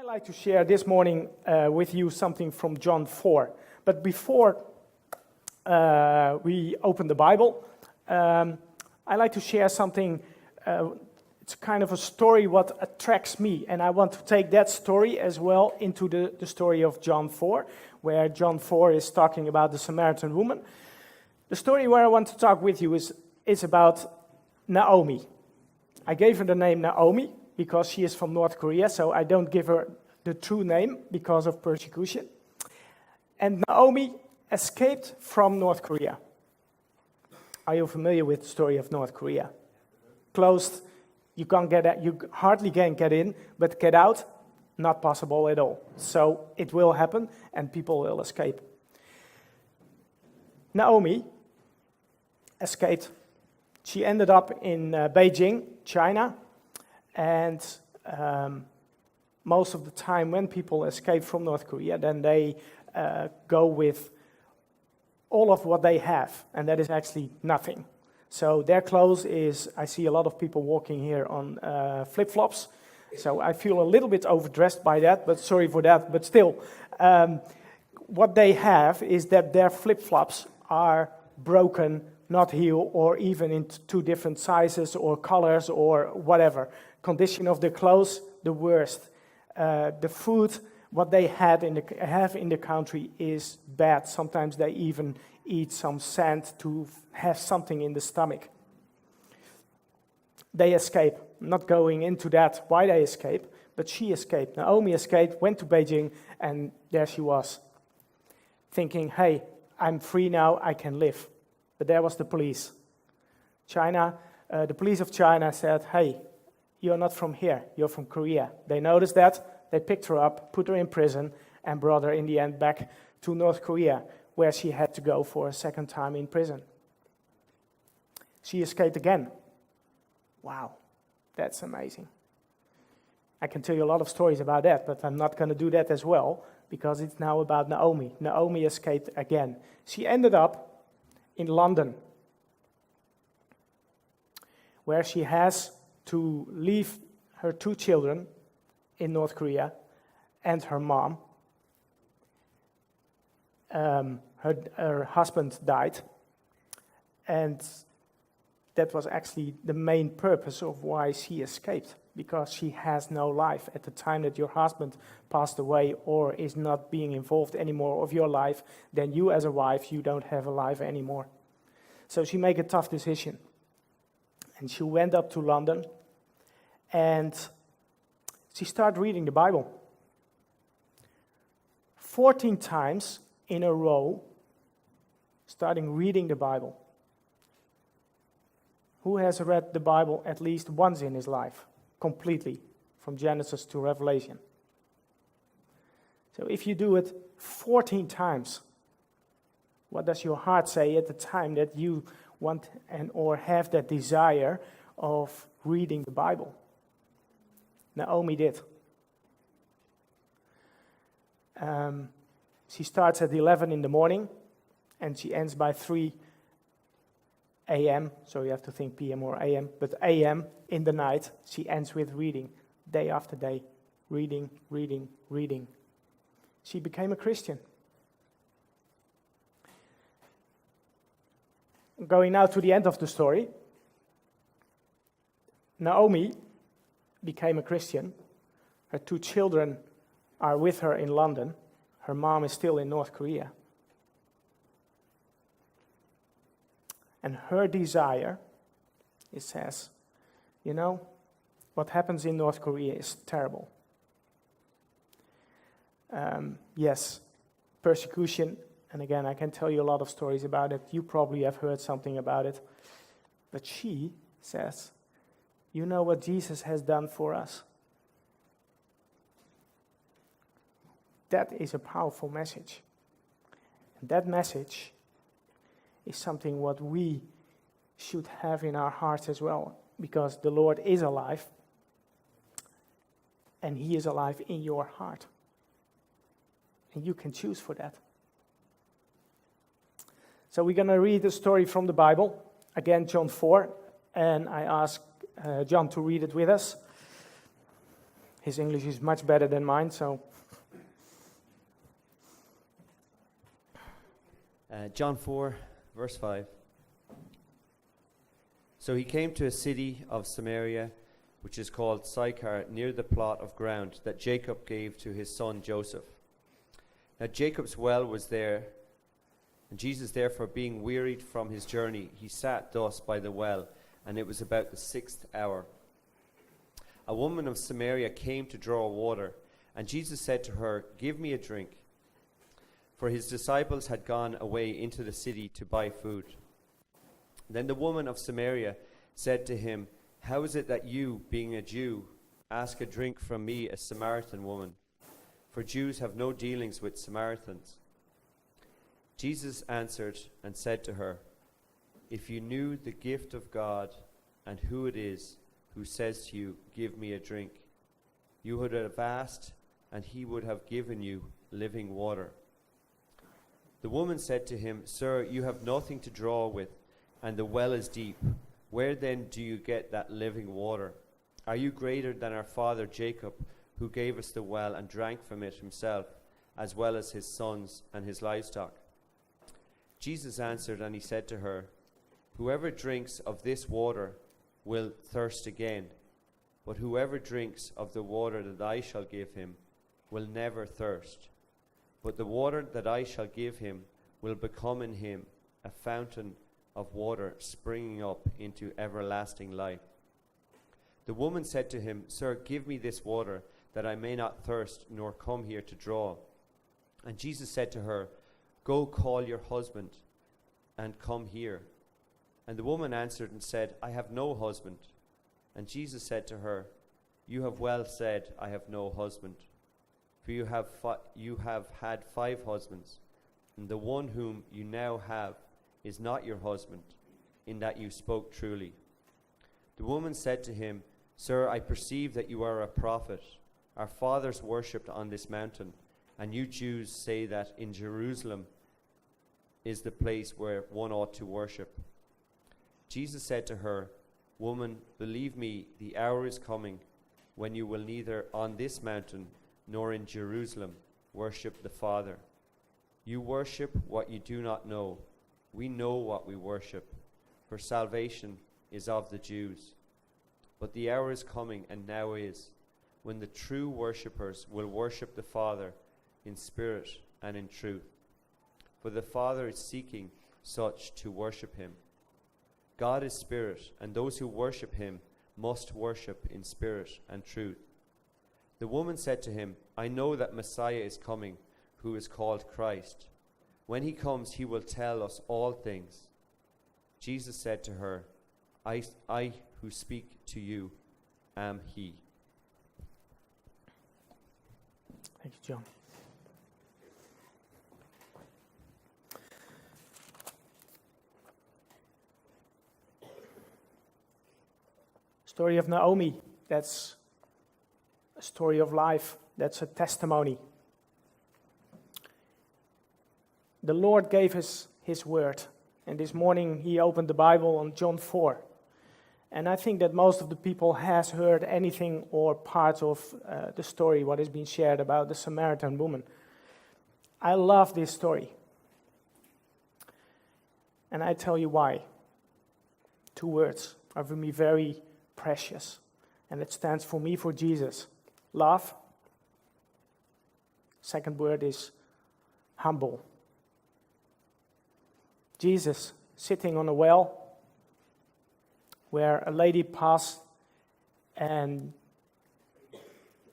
I'd like to share this morning with you something from John 4. But before we open the Bible, I'd like to share something. It's kind of a story what attracts me. And I want to take that story as well into the story of John 4, where John 4 is talking about the Samaritan woman. The story where I want to talk with you is about Naomi. I gave her the name Naomi because she is from North Korea, so I don't give her the true name because of persecution. And Naomi escaped from North Korea. Are you familiar with the story of North Korea? Closed, you can't get out, you hardly can get in, but get out, not possible at all. So it will happen, and people will escape. Naomi escaped. She ended up in Beijing, China, and most of the time when people escape from North Korea, then they go with all of what they have, and that is actually nothing. So their clothes is, I see a lot of people walking here on flip-flops, so I feel a little bit overdressed by that, but sorry for that. But still, what they have is that their flip-flops are broken, not healed, or even in two different sizes or colors or whatever. Condition of the clothes, the worst. The food, what they have in the country is bad. Sometimes they even eat some sand to have something in the stomach. They escape. I'm not going into that, why they escape, but she escaped. Naomi escaped, went to Beijing, and there she was, thinking, hey, I'm free now, I can live. But there was the police. The police of China said, hey, you're not from here, you're from Korea. They noticed that, they picked her up, put her in prison, and brought her in the end back to North Korea, where she had to go for a second time in prison. She escaped again. Wow, that's amazing. I can tell you a lot of stories about that, but I'm not going to do that as well, because it's now about Naomi. Naomi escaped again. She ended up in London, where she has to leave her 2 children in North Korea and her mom. Her husband died, and that was actually the main purpose of why she escaped, because she has no life. At the time that your husband passed away or is not being involved anymore of your life, then you as a wife, you don't have a life anymore. So she made a tough decision. And she went up to London, and she started reading the Bible. 14 times in a row, starting reading the Bible. Who has read the Bible at least once in his life, completely, from Genesis to Revelation? So if you do it 14 times, what does your heart say at the time that you want or have that desire of reading the Bible? Naomi did. She starts at 11 in the morning, and she ends by 3 a.m., so you have to think p.m. or a.m., but a.m. in the night, she ends with reading, day after day, reading, reading, reading. She became a Christian. Going now to the end of the story, Naomi became a Christian. Her 2 children are with her in London. Her mom is still in North Korea. And her desire, it says, you know, what happens in North Korea is terrible. Yes, persecution, and again, I can tell you a lot of stories about it. You probably have heard something about it. But she says, you know what Jesus has done for us? That is a powerful message. And that message is something what we should have in our hearts as well, because the Lord is alive, and He is alive in your heart. And you can choose for that. So we're going to read a story from the Bible, again John 4, and I ask John to read it with us. His English is much better than mine, so. John 4, verse 5. So he came to a city of Samaria, which is called Sychar, near the plot of ground that Jacob gave to his son Joseph. Now Jacob's well was there, and Jesus, therefore, being wearied from his journey, he sat thus by the well, and it was about the 6th hour. A woman of Samaria came to draw water, and Jesus said to her, "Give me a drink." For his disciples had gone away into the city to buy food. Then the woman of Samaria said to him, "How is it that you, being a Jew, ask a drink from me, a Samaritan woman? For Jews have no dealings with Samaritans." Jesus answered and said to her, "If you knew the gift of God and who it is who says to you, 'Give me a drink,' you would have asked, and he would have given you living water." The woman said to him, "Sir, you have nothing to draw with, and the well is deep. Where then do you get that living water? Are you greater than our father Jacob, who gave us the well and drank from it himself, as well as his sons and his livestock?" Jesus answered and he said to her, "Whoever drinks of this water will thirst again, but whoever drinks of the water that I shall give him will never thirst. But the water that I shall give him will become in him a fountain of water springing up into everlasting life." The woman said to him, "Sir, give me this water, that I may not thirst, nor come here to draw." And Jesus said to her, "Go call your husband, and come here." And the woman answered and said, "I have no husband." And Jesus said to her, "You have well said, 'I have no husband.' For you have had 5 husbands, and the one whom you now have is not your husband, in that you spoke truly." The woman said to him, "Sir, I perceive that you are a prophet. Our fathers worshipped on this mountain, and you Jews say that in Jerusalem is the place where one ought to worship." Jesus said to her, "Woman, believe me, the hour is coming when you will neither on this mountain nor in Jerusalem worship the Father. You worship what you do not know. We know what we worship, for salvation is of the Jews. But the hour is coming, and now is, when the true worshippers will worship the Father in spirit and in truth. For the Father is seeking such to worship him. God is spirit, and those who worship him must worship in spirit and truth." The woman said to him, "I know that Messiah is coming, who is called Christ. When he comes, he will tell us all things." Jesus said to her, I who speak to you am he." Thank you, John. Story of Naomi, that's a story of life. That's a testimony. The Lord gave us his word, and this morning he opened the Bible on John 4. And I think that most of the people has heard anything or part of the story, what has been shared about the Samaritan woman. I love this story. And I tell you why. 2 words are for me very precious. And it stands for me for Jesus. Love. Second word is humble. Jesus sitting on a well where a lady passed, and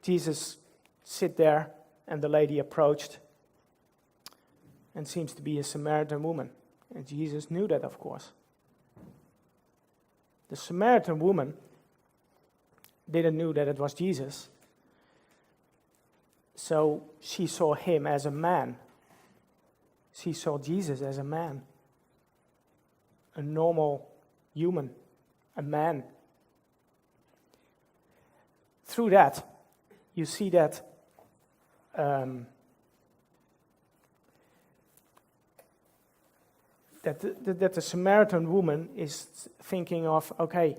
Jesus sit there, and the lady approached and seems to be a Samaritan woman. And Jesus knew that, of course. The Samaritan woman didn't know that it was Jesus. So she saw him as a man. She saw Jesus as a man. A normal human. A man. Through that, you see that that the Samaritan woman is thinking of, okay,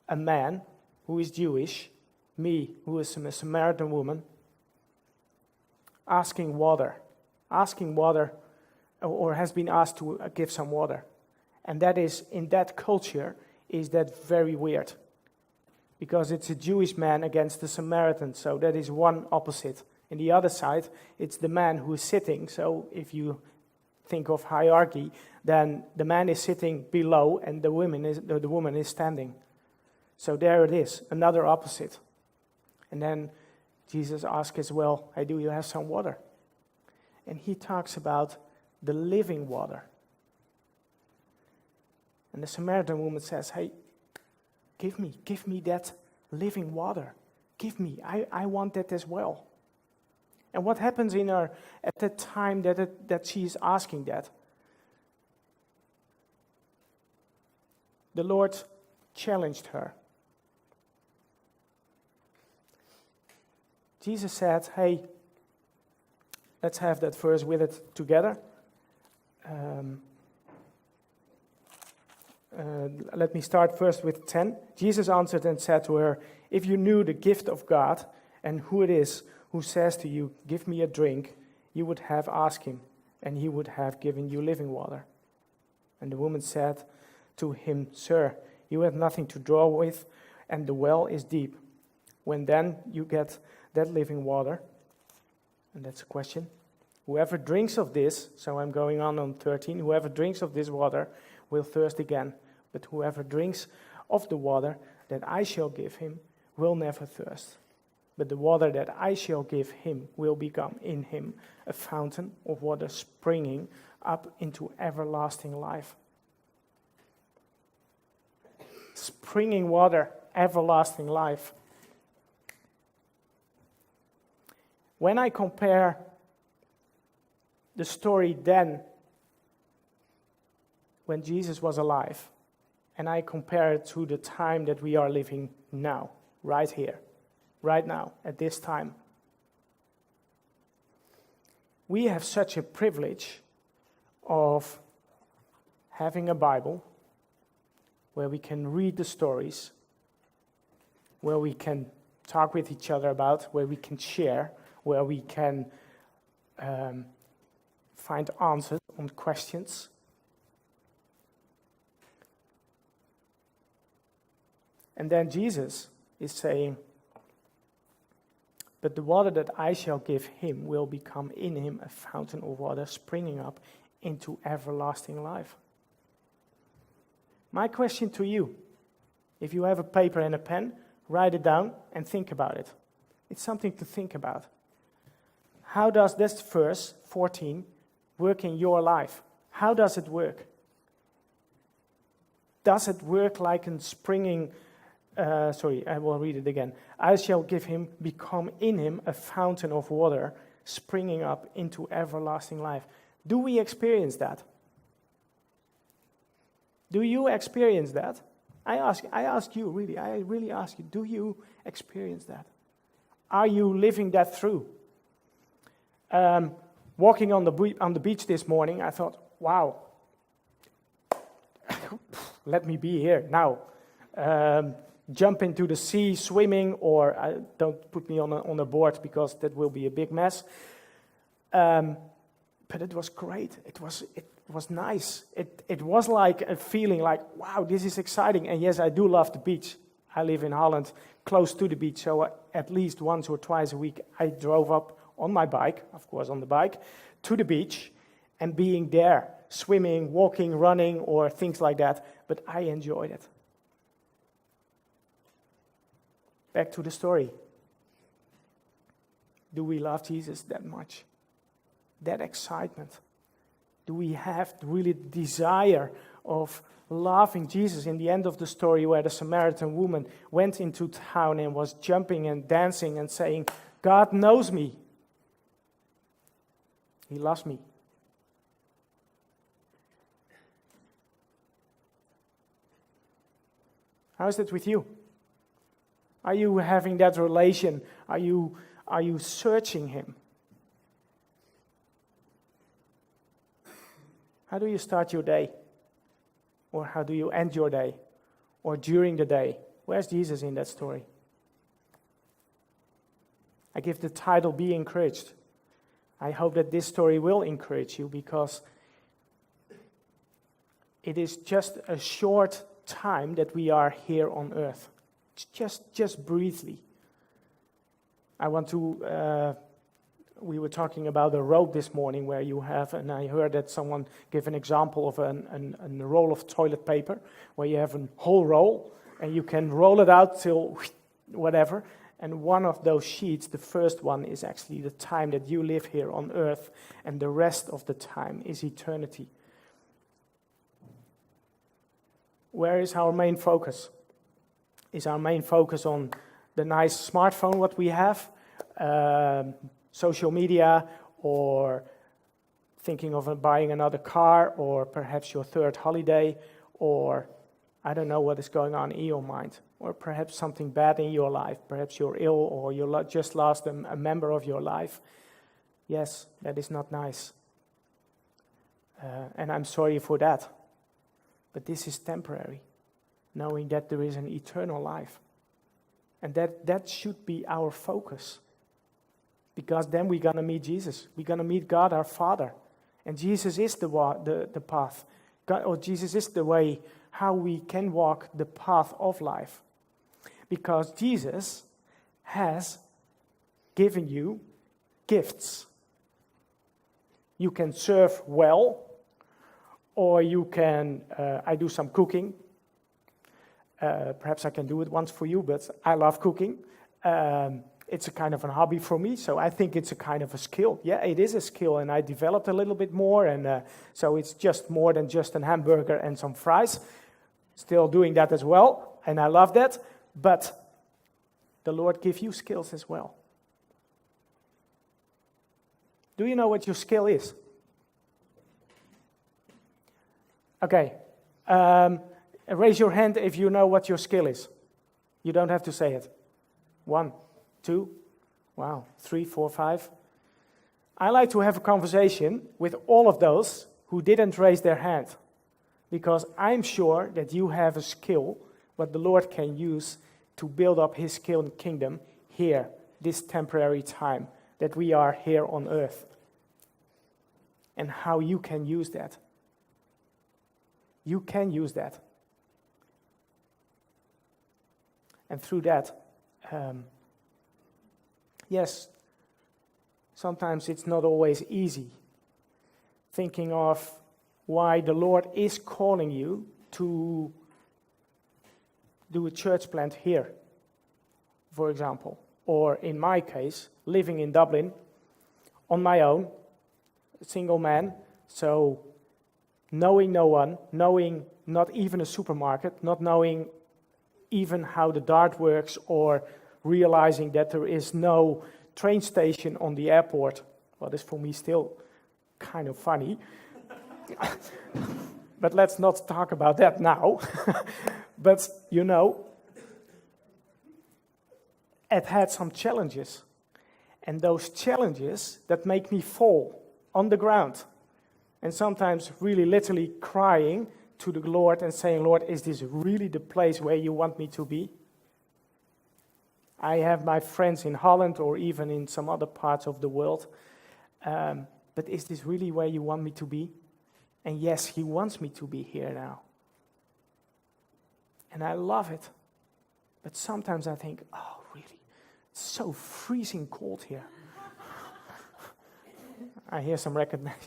a man who is Jewish me, who is a Samaritan woman, asking water, or has been asked to give some water. And that is, in that culture, is that very weird. Because it's a Jewish man against the Samaritan, so that is one opposite. In the other side, it's the man who is sitting. So if you think of hierarchy, then the man is sitting below and the woman is standing. So there it is, another opposite. And then Jesus asks as well, hey, do you have some water? And he talks about the living water. And the Samaritan woman says, hey, give me that living water. Give me, I want that as well. And what happens in her at that time that she is asking that? The Lord challenged her. Jesus said, hey, let's have that verse with it together. Let me start first with 10. Jesus answered and said to her, if you knew the gift of God and who it is who says to you, give me a drink, you would have asked him, and he would have given you living water. And the woman said to him, sir, you have nothing to draw with, and the well is deep. When then you get that living water? And that's a question. Whoever drinks of this, so I'm going on 13, whoever drinks of this water will thirst again. But whoever drinks of the water that I shall give him will never thirst. But the water that I shall give him will become in him a fountain of water springing up into everlasting life. Springing water, everlasting life. When I compare the story then, when Jesus was alive, and I compare it to the time that we are living now, right here, right now, at this time, we have such a privilege of having a Bible where we can read the stories, where we can talk with each other about, where we can share, where we can find answers on questions. And then Jesus is saying, but the water that I shall give him will become in him a fountain of water springing up into everlasting life. My question to you, if you have a paper and a pen, write it down and think about it. It's something to think about. How does this verse 14 work in your life? How does it work? Does it work like in springing? I will read it again. I shall give him, become in him a fountain of water springing up into everlasting life. Do we experience that? Do you experience that? I ask you, really, I really ask you, do you experience that? Are you living that through? Walking on the beach this morning, I thought, wow, let me be here now. Jump into the sea, swimming, or don't put me on a board because that will be a big mess. But it was great. It was nice. It was like a feeling like, wow, this is exciting. And yes, I do love the beach. I live in Holland, close to the beach, so at least once or twice a week I drove up on my bike, of course on the bike, to the beach, and being there, swimming, walking, running, or things like that. But I enjoyed it. Back to the story. Do we love Jesus that much? That excitement? Do we have really the desire of loving Jesus? In the end of the story where the Samaritan woman went into town and was jumping and dancing and saying, God knows me. He loves me. How is it with you? Are you having that relation? Are you searching him? How do you start your day? Or how do you end your day? Or during the day? Where's Jesus in that story? I give the title, Be Encouraged. I hope that this story will encourage you, because it is just a short time that we are here on earth. It's just briefly. I want to, we were talking about a rope this morning where you have, and I heard that someone gave an example of a roll of toilet paper, where you have a whole roll, and you can roll it out till whatever. And one of those sheets, the first one, is actually the time that you live here on earth, and the rest of the time is eternity. Where is our main focus? Is our main focus on the nice smartphone what we have, social media, or thinking of buying another car, or perhaps your third holiday, or I don't know what is going on in your mind, or perhaps something bad in your life. Perhaps you're ill, or you just lost a member of your life. Yes, that is not nice. And I'm sorry for that. But this is temporary, knowing that there is an eternal life. And that should be our focus. Because then we're going to meet Jesus. We're going to meet God, our Father. And Jesus is the path. Jesus is the way how we can walk the path of life. Because Jesus has given you gifts. You can serve well, or you can, I do some cooking. Perhaps I can do it once for you, but I love cooking. It's a kind of a hobby for me, so I think it's a kind of a skill. Yeah, it is a skill, and I developed a little bit more, and so it's just more than just a hamburger and some fries. Still doing that as well, and I love that, but the Lord gives you skills as well. Do you know what your skill is? Okay, raise your hand if you know what your skill is. You don't have to say it. 1, 2, wow, 3, 4, 5. I like to have a conversation with all of those who didn't raise their hand, because I'm sure that you have a skill what the Lord can use to build up His kingdom here, this temporary time that we are here on earth, and how you can use that. You can use that. And through that, yes, sometimes it's not always easy thinking of why the Lord is calling you to do a church plant here, for example. Or in my case, living in Dublin on my own, a single man, so knowing no one, knowing not even a supermarket, not knowing even how the DART works, or realizing that there is no train station on the airport. Well, that's for me still kind of funny. But let's not talk about that now. But, you know, it had some challenges. And those challenges that make me fall on the ground. And sometimes really literally crying to the Lord and saying, Lord, is this really the place where you want me to be? I have my friends in Holland or even in some other parts of the world. But is this really where you want me to be? And yes, He wants me to be here now. And I love it. But sometimes I think, oh, really? It's so freezing cold here. I hear some recognition.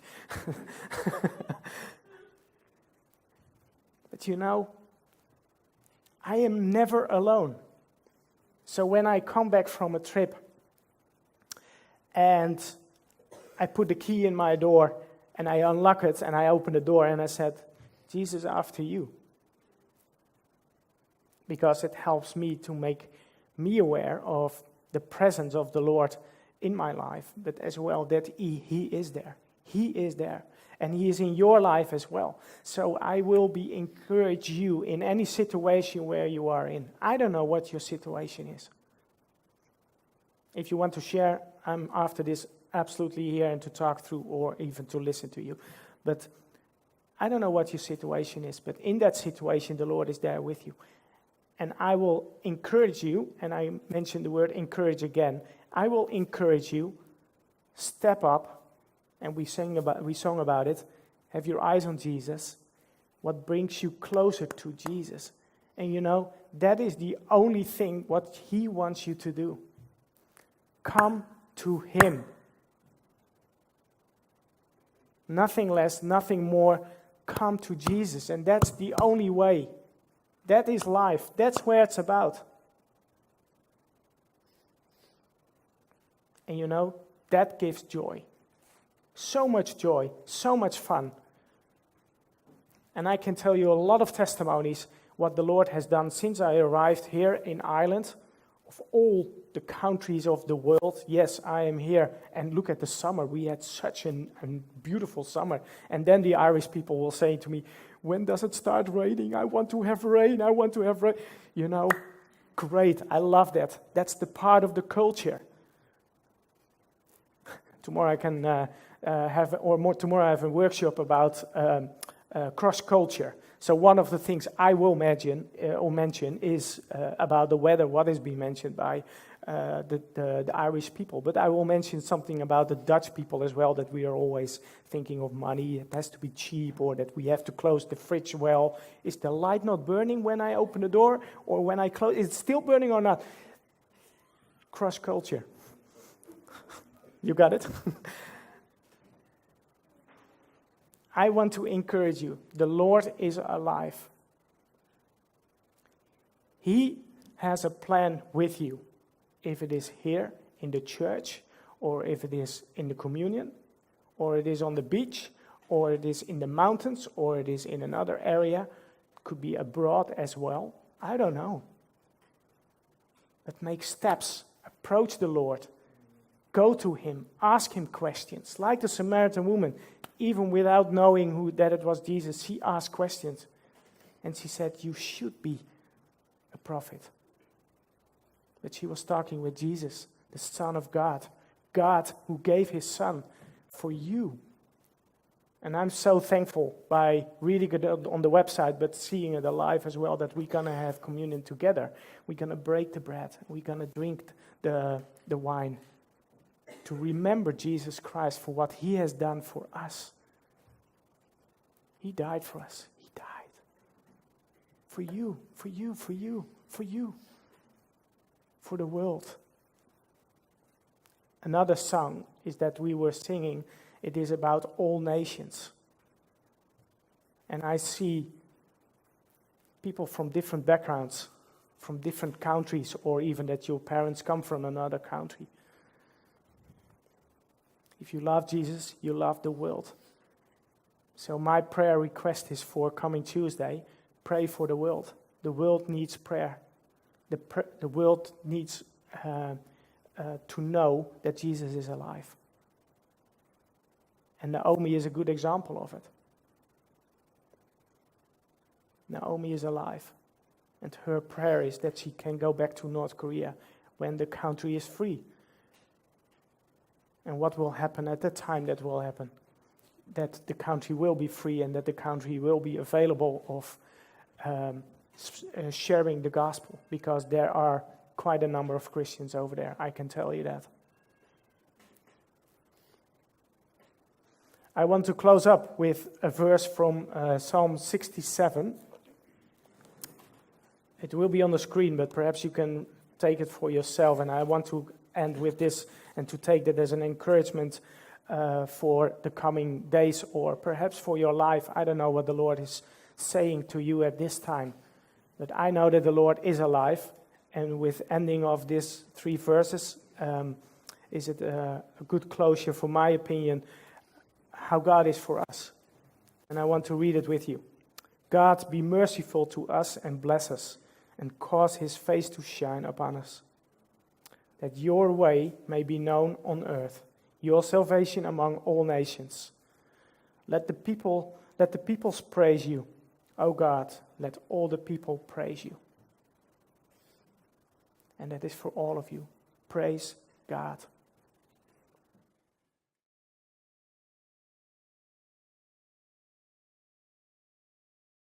But you know, I am never alone. So when I come back from a trip and I put the key in my door and I unlock it and I open the door and I said, Jesus, after you. Because it helps me to make me aware of the presence of the Lord in my life, but as well that He is there. He is there. And He is in your life as well. So I will encourage you in any situation where you are in. I don't know what your situation is. If you want to share, I'm after this absolutely here and to talk through or even to listen to you. But I don't know what your situation is, but in that situation, the Lord is there with you. And I will encourage you, and I mentioned the word encourage again, I will encourage you, step up, and we sung about it, have your eyes on Jesus, what brings you closer to Jesus. And you know, that is the only thing what he wants you to do. Come to him. Nothing less, nothing more. Come to Jesus. And that's the only way. That is life. That's where it's about. And you know, that gives joy. So much joy, so much fun. And I can tell you a lot of testimonies what the Lord has done since I arrived here in Ireland. Of all the countries of the world, yes, I am here. And look at the summer. We had such a beautiful summer. And then the Irish people will say to me, when does it start raining? I want to have rain. I want to have rain. You know, great. I love that. That's the part of the culture. Tomorrow I can tomorrow I have a workshop about cross culture. So one of the things I will mention is about the weather, what is being mentioned by the Irish people. But I will mention something about the Dutch people as well, that we are always thinking of money. It has to be cheap, or that we have to close the fridge well. Is the light not burning when I open the door, or when I close? Is it still burning or not? Cross culture. You got it? I want to encourage you. The Lord is alive. He has a plan with you. If it is here in the church, or if it is in the communion, or it is on the beach, or it is in the mountains, or it is in another area, it could be abroad as well. I don't know. But make steps. Approach the Lord. Go to him. Ask him questions. Like the Samaritan woman. Even without knowing that it was Jesus, she asked questions. And she said, you should be a prophet. But she was talking with Jesus, the Son of God. God who gave his Son for you. And I'm so thankful by reading it on the website, but seeing it alive as well, that we're going to have communion together. We're going to break the bread. We're going to drink the wine. To remember Jesus Christ for what he has done for us. He died for us. He died. For you, for you, for you, for you. For the world. Another song is that we were singing. It is about all nations. And I see people from different backgrounds, from different countries, or even that your parents come from another country. If you love Jesus, you love the world. So my prayer request is for coming Tuesday, pray for the world. The world needs prayer. The world needs to know that Jesus is alive. And Naomi is a good example of it. Naomi is alive. And her prayer is that she can go back to North Korea when the country is free. And what will happen at that time, that will happen. That the country will be free, and that the country will be available of sharing the gospel. Because there are quite a number of Christians over there, I can tell you that. I want to close up with a verse from Psalm 67. It will be on the screen, but perhaps you can take it for yourself. And I want to end with this, and to take that as an encouragement for the coming days, or perhaps for your life. I don't know what the Lord is saying to you at this time, but I know that the Lord is alive. And with ending of these 3 verses, is it a good closure, for my opinion, how God is for us. And I want to read it with you. God, be merciful to us and bless us, and cause his face to shine upon us, that your way may be known on earth, your salvation among all nations. Let the peoples praise you. O God, let all the people praise you. And that is for all of you. Praise God.